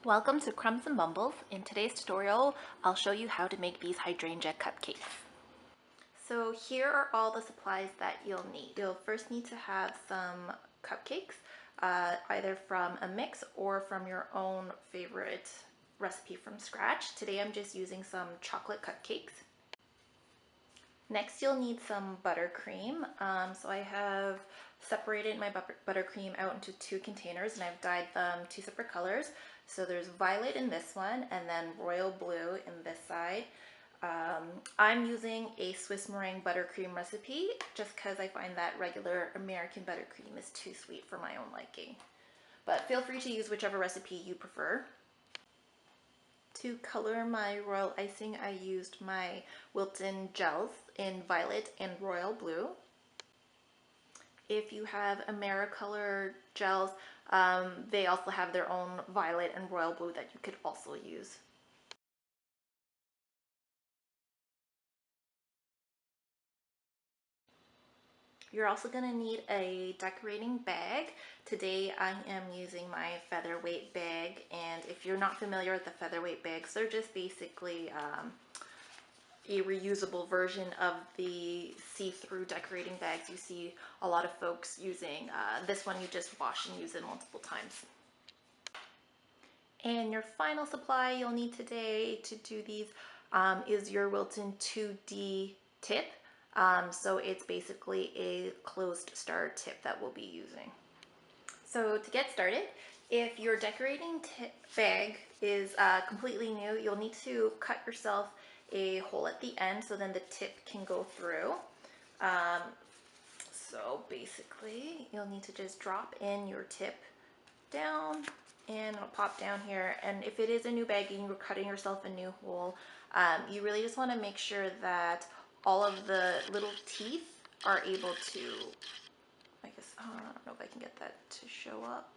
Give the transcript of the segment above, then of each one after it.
Welcome to Crumbs and Bumbles. In today's tutorial, I'll show you how to make these hydrangea cupcakes. So here are all the supplies that you'll need. You'll first need to have some cupcakes, either from a mix or from your own favorite recipe from scratch. Today I'm just using some chocolate cupcakes. Next you'll need some buttercream. So I have separated my buttercream out into two containers and I've dyed them two separate colors. So there's violet in this one and then royal blue in this side. I'm using a Swiss meringue buttercream recipe just because I find that regular American buttercream is too sweet for my own liking. But feel free to use whichever recipe you prefer. To color my royal icing, I used my Wilton gels in violet and royal blue. If you have AmeriColor gels, they also have their own violet and royal blue that you could also use. You're also going to need a decorating bag. Today I am using my featherweight bag, and if you're not familiar with the featherweight bags, they're just basically a reusable version of the see-through decorating bags you see a lot of folks using. This one you just wash and use it multiple times. And your final supply you'll need today to do these is your Wilton 2D tip. So it's basically a closed star tip that we'll be using. So to get started, if your decorating bag is completely new, you'll need to cut yourself a hole at the end so then the tip can go through. So basically you'll need to just drop in your tip down and it'll pop down here. And if it is a new bag and you're cutting yourself a new hole, you really just want to make sure that all of the little teeth are able to, I guess, I don't know if I can get that to show up.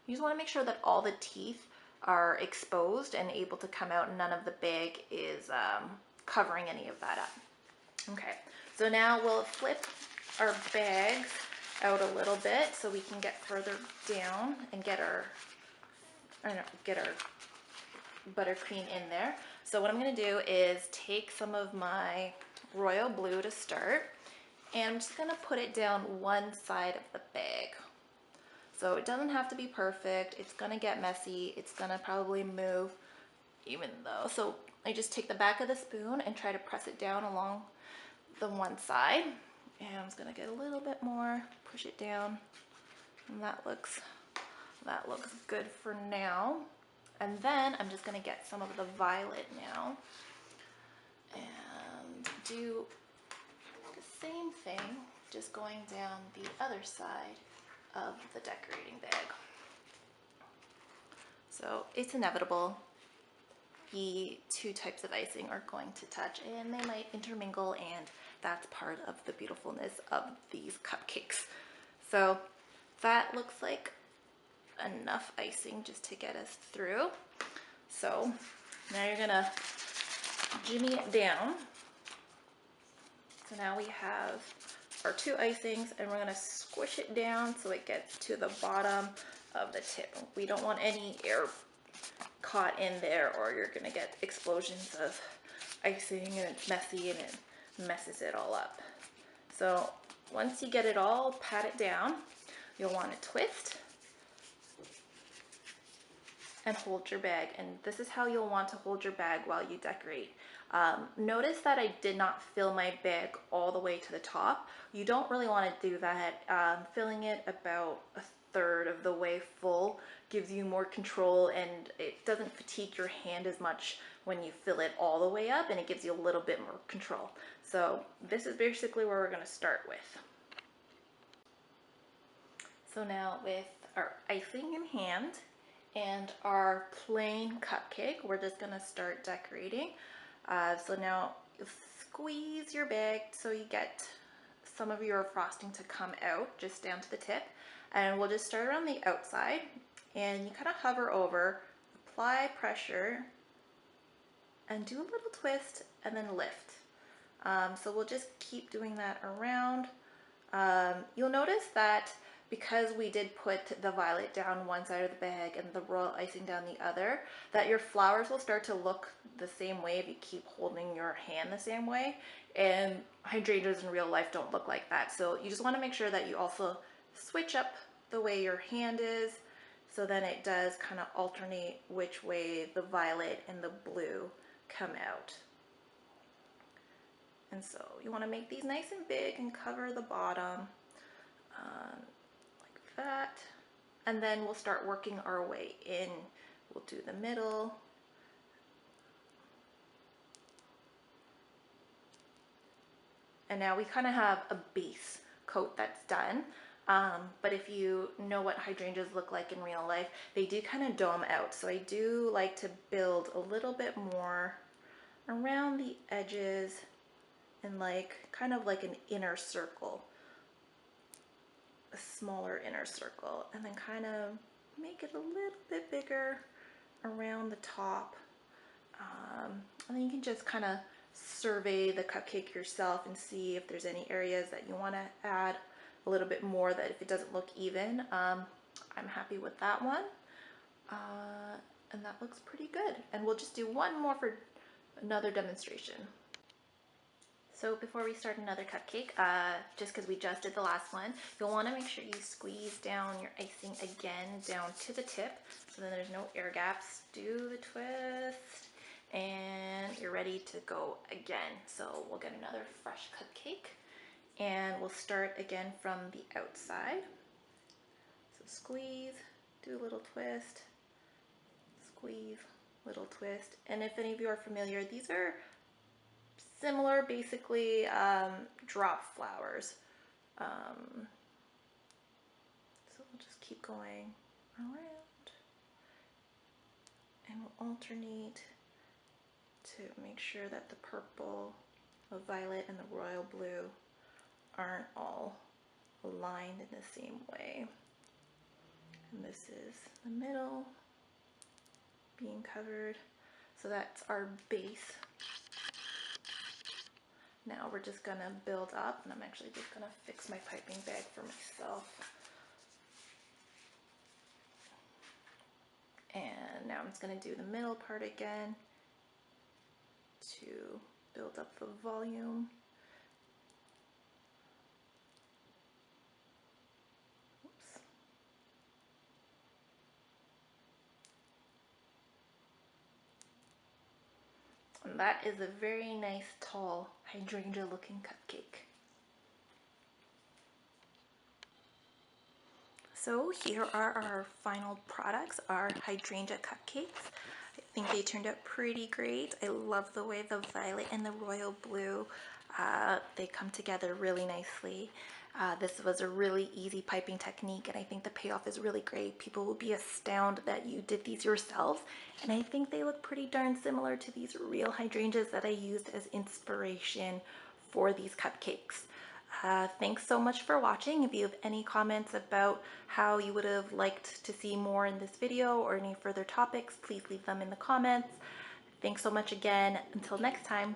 You just want to make sure that all the teeth are exposed and able to come out and none of the bag is covering any of that up. Okay, so now we'll flip our bags out a little bit so we can get further down and get our buttercream in there. So what I'm going to do is take some of my royal blue to start, and I'm just going to put it down one side of the bag. So it doesn't have to be perfect. It's going to get messy. It's going to probably move even though. So I just take the back of the spoon and try to press it down along the one side. And I'm just going to get a little bit more, push it down. And that looks good for now. And then I'm just going to get some of the violet now and do the same thing, just going down the other side of the decorating bag. So it's inevitable. The two types of icing are going to touch and they might intermingle, and that's part of the beautifulness of these cupcakes. So that looks like enough icing just to get us through. So now you're gonna jimmy it down. So now we have our two icings and we're gonna squish it down so it gets to the bottom of the tip. We don't want any air caught in there or you're gonna get explosions of icing and it's messy and it messes it all up. So once you get it all, pat it down. You'll want to twist and hold your bag, and this is how you'll want to hold your bag while you decorate. Notice that I did not fill my bag all the way to the top. You don't really want to do that. Filling it about a third of the way full gives you more control and it doesn't fatigue your hand as much when you fill it all the way up, and it gives you a little bit more control. So this is basically where we're going to start with. So now with our icing in hand and our plain cupcake, we're just gonna start decorating. So now you squeeze your bag so you get some of your frosting to come out just down to the tip, and we'll just start around the outside and you kind of hover over, apply pressure and do a little twist and then lift. So we'll just keep doing that around. You'll notice that because we did put the violet down one side of the bag and the royal icing down the other, that your flowers will start to look the same way if you keep holding your hand the same way. And hydrangeas in real life don't look like that. So you just want to make sure that you also switch up the way your hand is, so then it does kind of alternate which way the violet and the blue come out. And so you want to make these nice and big and cover the bottom like that. And then we'll start working our way in. We'll do the middle. And now we kind of have a base coat that's done. But if you know what hydrangeas look like in real life, they do kind of dome out. So I do like to build a little bit more around the edges and like kind of like an inner circle, a smaller inner circle, and then kind of make it a little bit bigger around the top. And then you can just kind of survey the cupcake yourself and see if there's any areas that you want to add a little bit more, that if it doesn't look even. I'm happy with that one. And that looks pretty good. And we'll just do one more for another demonstration. So before we start another cupcake, just because we just did the last one, you'll want to make sure you squeeze down your icing again down to the tip, so then there's no air gaps. Do the twist, and you're ready to go again. So we'll get another fresh cupcake, and we'll start again from the outside. So squeeze, do a little twist, squeeze, little twist. And if any of you are familiar, these are similar, basically, drop flowers. So we'll just keep going around, and we'll alternate to make sure that the purple, the violet, and the royal blue aren't all aligned in the same way. And this is the middle being covered. So that's our base. Now we're just gonna build up, and I'm actually just gonna fix my piping bag for myself. And now I'm just gonna do the middle part again to build up the volume. Oops. And that is a very nice, tall, hydrangea looking cupcake. So here are our final products, our hydrangea cupcakes. I think they turned out pretty great. I love the way the violet and the royal blue, they come together really nicely. This was a really easy piping technique, and I think the payoff is really great. People will be astounded that you did these yourselves, and I think they look pretty darn similar to these real hydrangeas that I used as inspiration for these cupcakes. Thanks so much for watching. If you have any comments about how you would have liked to see more in this video or any further topics, please leave them in the comments. Thanks so much again. Until next time.